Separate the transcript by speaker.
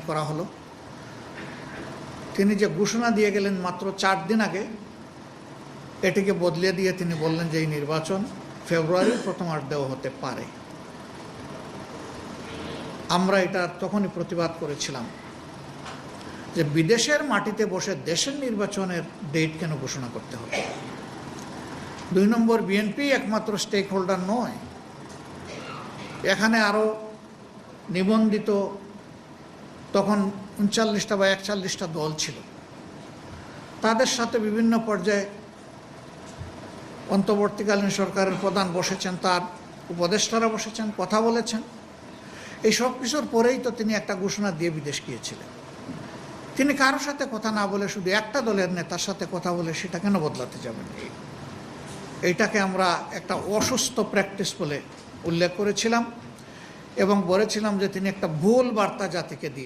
Speaker 1: করা হলো। তিনি যে ঘোষণা দিয়ে গেলেন মাত্র 4 দিন আগে, এটিকে বদলে দিয়ে তিনি বললেন যে এই নির্বাচন ফেব্রুয়ারির প্রথমার্ধেও হতে পারে। আমরা এটা তখনই প্রতিবাদ করেছিলাম যে বিদেশের মাটিতে বসে দেশের নির্বাচনের ডেট কেন ঘোষণা করতে হবে। 2 নম্বর, বিএনপি একমাত্র স্টেক হোল্ডার নয়, এখানে আরও নিবন্ধিত তখন 39টা বা 41টা দল ছিল। তাদের সাথে বিভিন্ন পর্যায়ে অন্তর্বর্তীকালীন সরকারের প্রধান বসেছেন, তার উপদেষ্টারা বসেছেন, কথা বলেছেন। এই সব কিছুর পরেই তো তিনি একটা ঘোষণা দিয়ে বিদেশ গিয়েছিলেন। তিনি কারোর সাথে কথা না বলে শুধু একটা দলের নেতার সাথে কথা বলে সেটা কেন বদলাতে যাবেন? এইটাকে আমরা একটা অসুস্থ প্র্যাকটিস বলে উল্লেখ করেছিলাম এবং বলেছিলাম যে তিনি একটা ভুল বার্তা জাতিকে দিয়ে